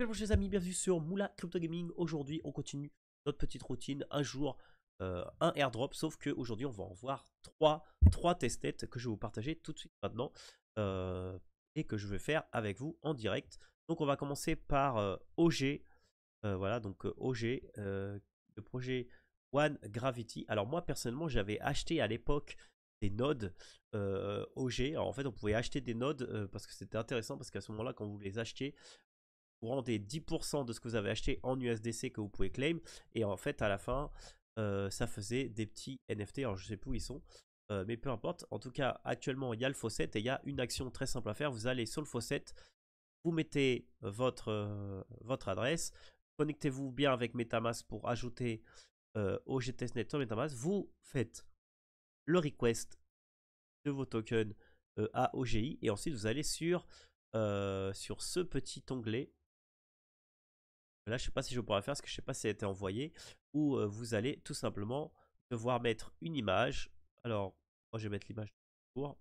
bien bonjour les amis, bienvenue sur Moula Crypto Gaming. Aujourd'hui on continue notre petite routine, un jour un airdrop, sauf qu'aujourd'hui on va en voir trois testnets que je vais vous partager tout de suite maintenant et que je vais faire avec vous en direct. Donc on va commencer par OG, voilà donc OG, le projet One Gravity. Alors moi personnellement j'avais acheté à l'époque des nodes OG. Alors en fait on pouvait acheter des nodes parce que c'était intéressant, parce qu'à ce moment là quand vous les achetiez, vous rendez 10% de ce que vous avez acheté en USDC que vous pouvez claim. Et en fait, à la fin, ça faisait des petits NFT. Alors, je sais plus où ils sont, mais peu importe. En tout cas, actuellement, il y a le faucet et il y a une action très simple à faire. Vous allez sur le faucet, vous mettez votre adresse, connectez-vous bien avec MetaMask pour ajouter OG Testnet sur MetaMask. Vous faites le request de vos tokens à OGI et ensuite vous allez sur ce petit onglet. Là, je ne sais pas si je pourrais faire parce que je ne sais pas si ça a été envoyé. Où vous allez tout simplement devoir mettre une image. Alors, moi je vais mettre l'image pour.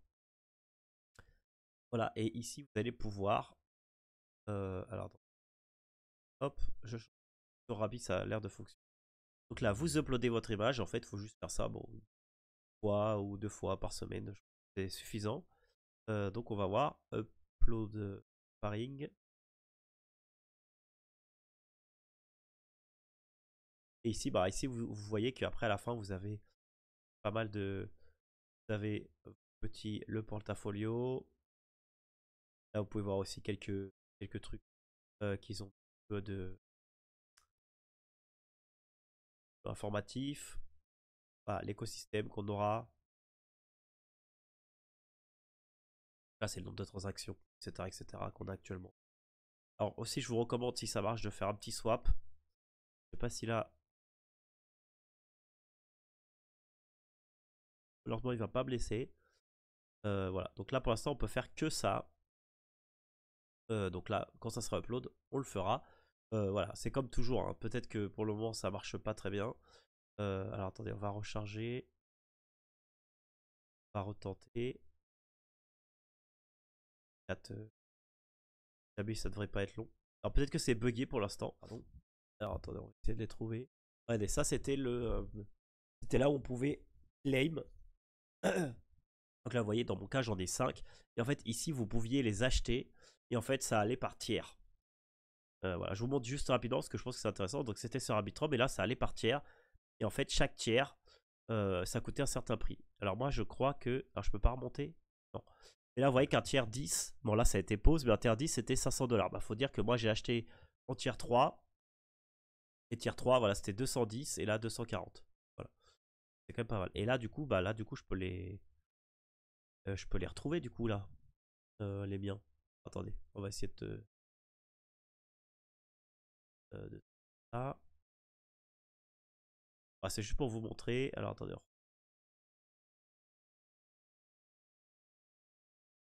Voilà, et ici vous allez pouvoir. Alors, hop, sur Rabi, ça a l'air de fonctionner. Donc là, vous uploadez votre image. En fait, il faut juste faire ça, bon, une fois ou deux fois par semaine. C'est suffisant. Donc, on va voir upload pairing. Et ici, bah, ici vous voyez qu'après, à la fin, vous avez pas mal de. Vous avez le portfolio. Là, vous pouvez voir aussi quelques trucs qui ont un peu de informatif. Voilà, l'écosystème qu'on aura. Là, c'est le nombre de transactions, etc., etc., qu'on a actuellement. Alors aussi, je vous recommande, si ça marche, de faire un petit swap. Je sais pas si là, lentement, il va pas me laisser. Voilà. Donc là, pour l'instant, on peut faire que ça. Donc là, quand ça sera upload, on le fera. Voilà, c'est comme toujours, hein. Peut-être que pour le moment, ça marche pas très bien. Alors attendez, on va recharger. On va retenter. 4, ça devrait pas être long. Alors peut-être que c'est buggé pour l'instant. Pardon. Alors attendez, on va essayer de les trouver. Regardez, ça c'était c'était là où on pouvait claim. Donc là, vous voyez, dans mon cas, j'en ai 5. Et en fait, ici, vous pouviez les acheter. Et en fait, ça allait par tiers. Voilà, je vous montre juste rapidement parce que je pense que c'est intéressant. Donc c'était sur Arbitrum et là, ça allait par tiers. Et en fait, chaque tiers, ça coûtait un certain prix. Alors moi, je crois que... Alors, je peux pas remonter. Non. Et là, vous voyez qu'un tiers 10, bon là, ça a été pause, mais un tiers 10, c'était 500$. Bah, faut dire que moi, j'ai acheté en tiers 3. Et tiers 3, voilà, c'était 210. Et là, 240. Voilà. C'est quand même pas mal. Et là, du coup, je peux les retrouver, du coup, là. Les miens. Attendez, on va essayer de ça. Ah, c'est juste pour vous montrer. Alors, attendez.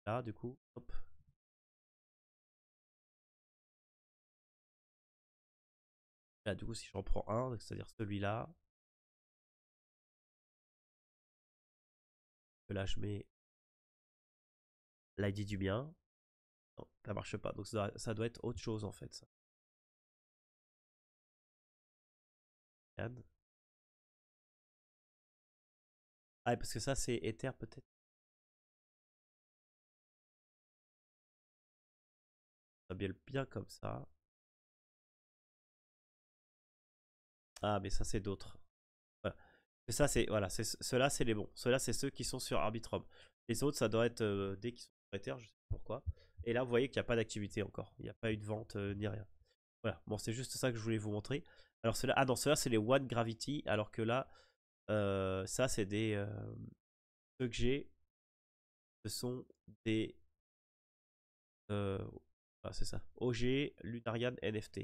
Là, du coup, hop. Là, du coup, si j'en prends un, c'est-à-dire celui-là. Là, je mets l'ID du bien. Non, ça marche pas. Donc, ça doit être autre chose, en fait. Ça. Ah, parce que ça, c'est Ether, peut-être. Ça bien comme ça. Ah, mais ça, c'est d'autres. Voilà. Et ça, c'est voilà, ceux-là, c'est les bons. Ceux-là, c'est ceux qui sont sur Arbitrum. Les autres, ça doit être dès qu'ils sont sur Ether, je sais pas pourquoi. Et là, vous voyez qu'il n'y a pas d'activité encore. Il n'y a pas eu de vente ni rien. Voilà. Bon, c'est juste ça que je voulais vous montrer. Alors, ceux-là, ah non, ceux-là, c'est les One Gravity. Alors que là, ça, c'est des. Ceux que j'ai, ce sont des. Ah, c'est ça. OG Lunarian NFT.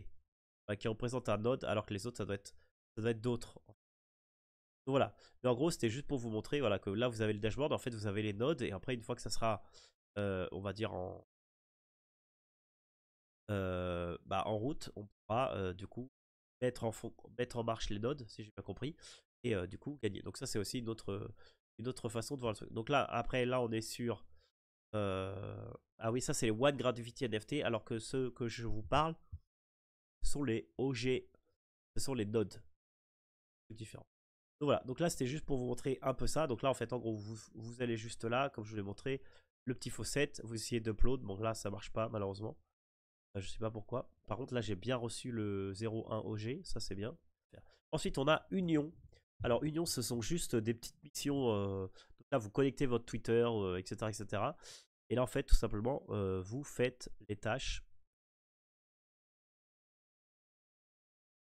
Qui représente un node, alors que les autres, ça doit être d'autres. Donc voilà. Mais en gros, c'était juste pour vous montrer voilà, que là, vous avez le dashboard. En fait, vous avez les nodes. Et après, une fois que ça sera, on va dire, en route, on pourra du coup mettre en marche les nodes, si j'ai bien compris. Et du coup, gagner. Donc ça, c'est aussi une autre façon de voir le truc. Donc là, après, là, on est sur... ah oui, ça, c'est les One Gravity NFT. Alors que ceux que je vous parle, ce sont les OG, ce sont les nodes différents. Donc voilà, donc là c'était juste pour vous montrer un peu ça. Donc là en fait en gros vous allez juste là, comme je vous l'ai montré, le petit faucet, vous essayez d'upload. Bon là ça marche pas malheureusement. Je sais pas pourquoi. Par contre là j'ai bien reçu le 01 OG, ça c'est bien. Ensuite on a Union. Alors Union ce sont juste des petites missions. Donc là vous connectez votre Twitter, etc., etc. Et là en fait tout simplement vous faites les tâches.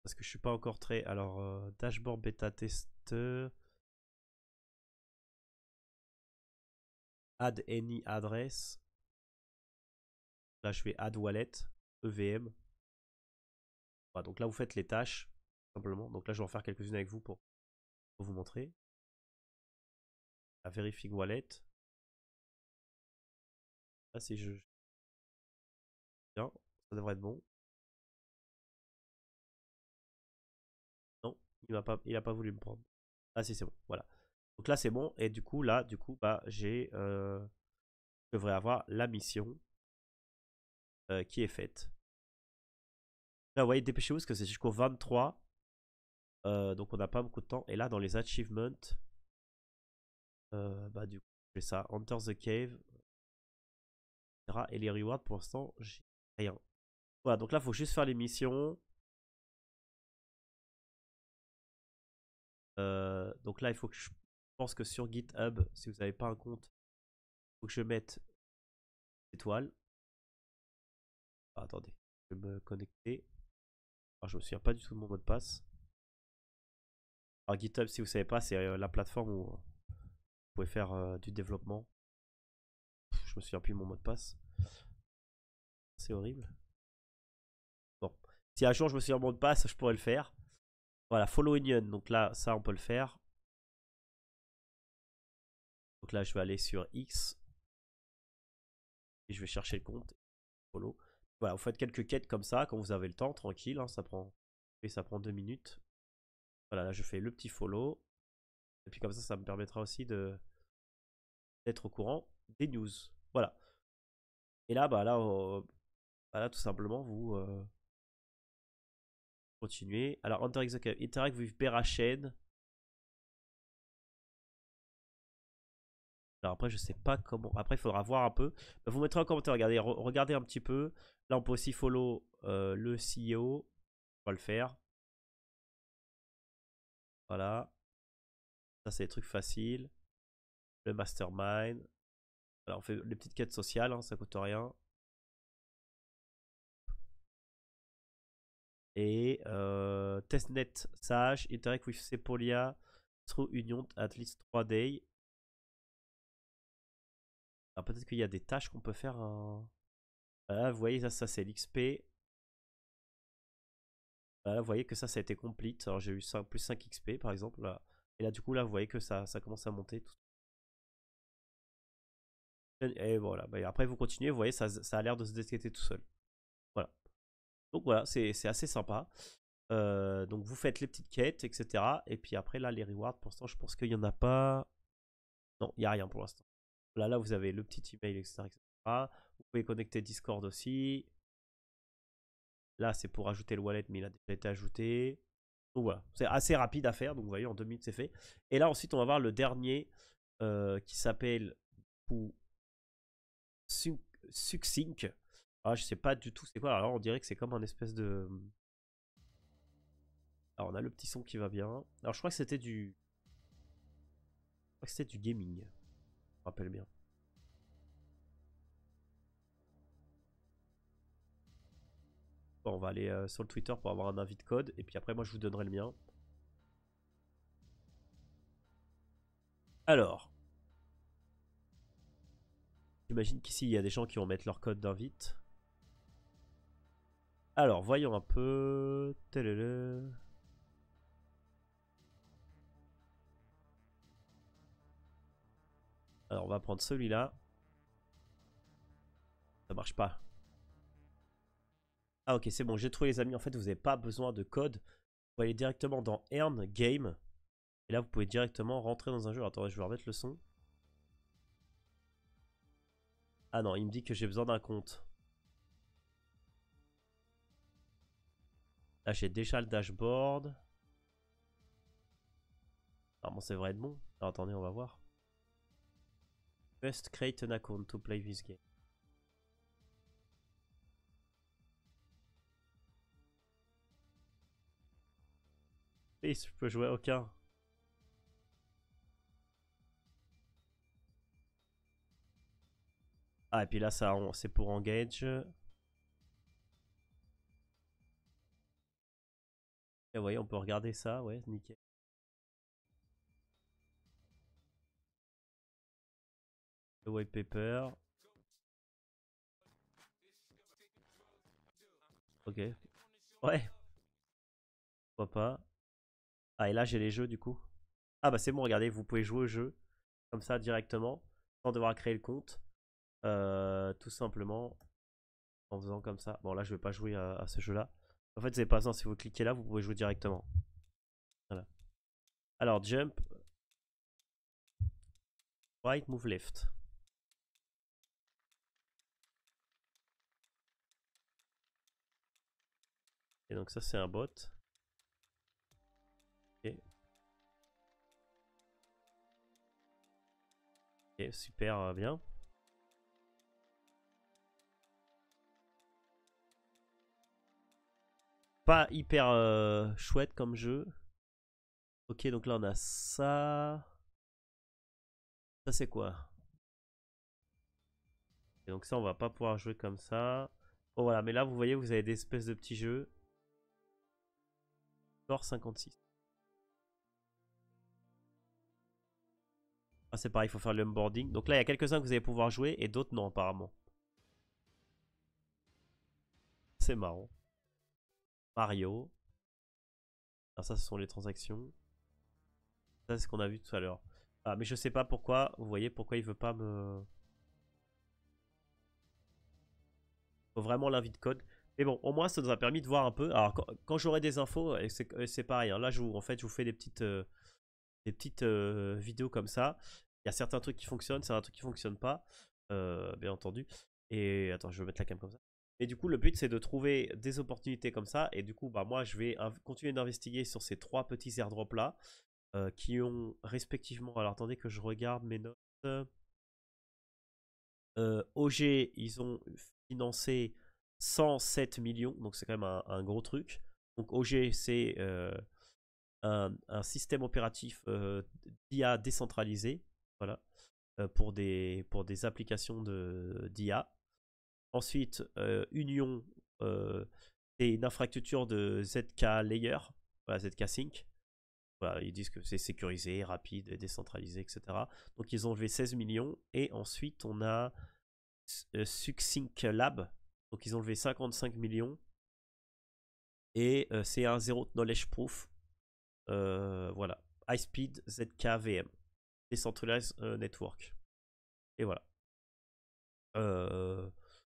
Parce que je suis pas encore très... Alors dashboard bêta tester. Add any address. Là je fais add wallet, EVM. Voilà, donc là vous faites les tâches simplement. Donc là je vais en faire quelques-unes avec vous pour vous montrer. La verifying wallet. Là si je... Bien, ça devrait être bon. Non, il a pas voulu me prendre. Ah si c'est bon, voilà. Donc là c'est bon et du coup là bah j'ai je devrais avoir la mission qui est faite. Là vous voyez dépêchez-vous parce que c'est jusqu'au 23. Donc on n'a pas beaucoup de temps. Et là dans les achievements, bah du coup j'ai ça, Enter the Cave, etc. Et les rewards pour l'instant j'ai rien. Voilà donc là il faut juste faire les missions. Donc là il faut que je pense que sur GitHub, si vous n'avez pas un compte, il faut que je mette étoile. Ah, attendez, je vais me connecter. Alors, je me souviens pas du tout de mon mot de passe. Alors GitHub, si vous savez pas, c'est la plateforme où vous pouvez faire du développement. Je me souviens plus de mon mot de passe. C'est horrible. Bon, si un jour je me souviens de mon mot de passe, je pourrais le faire. Voilà, follow union. Donc là, ça on peut le faire. Donc là, je vais aller sur X et je vais chercher le compte. Follow. Voilà, vous faites quelques quêtes comme ça quand vous avez le temps, tranquille. Hein, ça prend 2 minutes. Voilà, là je fais le petit follow. Et puis comme ça me permettra aussi d'être au courant des news. Voilà. Et là, bah là tout simplement, vous continuez. Alors, interact with Bera chain. Alors après, je sais pas comment. Après, il faudra voir un peu. Vous mettrez en commentaire. Regardez, regardez un petit peu. Là, on peut aussi follow le CEO. On va le faire. Voilà. Ça, c'est des trucs faciles. Le mastermind. Voilà, on fait les petites quêtes sociales. Hein, ça coûte rien. Et testnet sage. Interact with Sepolia. Through Union at least 3 days. Alors peut-être qu'il y a des tâches qu'on peut faire. Voilà, vous voyez, ça c'est l'XP. Voilà, vous voyez que ça a été complete. Alors j'ai eu plus 5 XP par exemple. Là. Et là du coup là vous voyez que ça commence à monter. Et voilà, bah, après vous continuez, vous voyez ça a l'air de se détecter tout seul. Voilà. Donc voilà, c'est assez sympa. Donc vous faites les petites quêtes, etc. Et puis après là les rewards, pour l'instant je pense qu'il n'y en a pas. Non, il n'y a rien pour l'instant. Là vous avez le petit email, etc., etc. Vous pouvez connecter Discord aussi. Là c'est pour ajouter le wallet, mais il a déjà été ajouté. Donc voilà, c'est assez rapide à faire. Donc vous voyez, en 2 minutes c'est fait. Et là ensuite on va voir le dernier qui s'appelle Succinct. Ah, je sais pas du tout c'est quoi. Alors on dirait que c'est comme un espèce de... Alors on a le petit son qui va bien. Alors je crois que c'était du... Je crois que c'était du gaming. Je me rappelle bien. Bon, on va aller sur le Twitter pour avoir un invite code. Et puis après moi je vous donnerai le mien. Alors. J'imagine qu'ici il y a des gens qui vont mettre leur code d'invite. Alors voyons un peu. Alors on va prendre celui-là. Ça marche pas. Ah ok c'est bon, j'ai trouvé les amis. En fait vous n'avez pas besoin de code. Vous pouvez aller directement dans Earn Game. Et là vous pouvez directement rentrer dans un jeu. Attendez, je vais remettre le son. Ah non, il me dit que j'ai besoin d'un compte. Là, j'ai déjà le dashboard. Normalement, ça devrait être bon. Alors, attendez, on va voir. Must create an account to play this game. Et je peux jouer à aucun. Ah, et puis là, ça, c'est pour engage. Et vous voyez, on peut regarder ça, ouais, nickel. Le white paper. Ok. Ouais. Pourquoi pas. Ah, et là, j'ai les jeux du coup. Ah, bah c'est bon, regardez, vous pouvez jouer au jeu. Comme ça, directement. Sans devoir créer le compte. Tout simplement. En faisant comme ça. Bon, là, je vais pas jouer à ce jeu-là. En fait, vous n'avez pas besoin. Si vous cliquez là, vous pouvez jouer directement. Voilà. Alors, jump. Right, move left. Et donc, ça, c'est un bot. Ok. Ok, super bien. Pas hyper chouette comme jeu. Ok, donc là, on a ça. Ça, c'est quoi? Et donc ça, on va pas pouvoir jouer comme ça. Bon, voilà, mais là, vous voyez, vous avez des espèces de petits jeux. Score 56. Ah, c'est pareil, il faut faire le onboarding. Donc là, il y a quelques-uns que vous allez pouvoir jouer et d'autres non, apparemment. C'est marrant. Mario. Alors ça, ce sont les transactions. Ça, c'est ce qu'on a vu tout à l'heure. Ah, mais je sais pas pourquoi. Vous voyez pourquoi il veut pas me... Faut vraiment l'invite code. Mais bon, au moins, ça nous a permis de voir un peu. Alors, quand j'aurai des infos, c'est pareil. Hein. Là, en fait, je vous fais des petites vidéos comme ça. Il y a certains trucs qui fonctionnent, certains trucs qui fonctionnent pas, bien entendu. Et attends, je vais mettre la cam comme ça. Et du coup, le but, c'est de trouver des opportunités comme ça. Et du coup, bah, moi, je vais continuer d'investiguer sur ces 3 petits airdrops là, qui ont respectivement. Alors, attendez que je regarde mes notes. OG, ils ont financé 107 millions, donc c'est quand même un gros truc. Donc, OG, c'est un système opératif d'IA décentralisé, voilà, pour des applications d'IA. Ensuite, Union, c'est une infrastructure de ZK Layer, voilà, ZK Sync. Voilà, ils disent que c'est sécurisé, rapide, décentralisé, etc. Donc ils ont levé 16 millions. Et ensuite, on a Succinct Lab. Donc ils ont levé 55 millions. Et c'est un Zero Knowledge Proof. Voilà. High Speed ZK VM. Decentralized Network. Et voilà.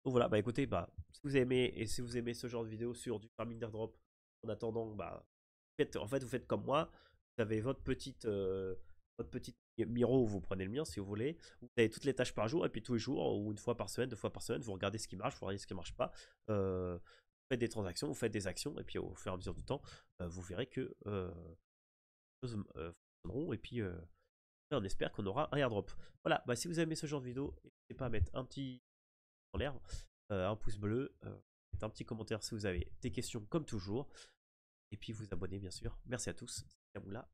Donc voilà, bah écoutez, bah, si vous aimez et si vous aimez ce genre de vidéo sur du farming d'airdrop, en attendant, bah, en fait, vous faites comme moi. Vous avez votre petite Miro, vous prenez le mien si vous voulez. Vous avez toutes les tâches par jour et puis tous les jours ou une fois par semaine, 2 fois par semaine, vous regardez ce qui marche, vous regardez ce qui marche pas. Vous faites des transactions, vous faites des actions et puis au fur et à mesure du temps, vous verrez que les choses fonctionneront et puis on espère qu'on aura un airdrop. Voilà, bah, si vous aimez ce genre de vidéo, n'hésitez pas à mettre un petit en l'air, un pouce bleu, un petit commentaire si vous avez des questions comme toujours, et puis vous abonner bien sûr. Merci à tous, c'est Kamoula.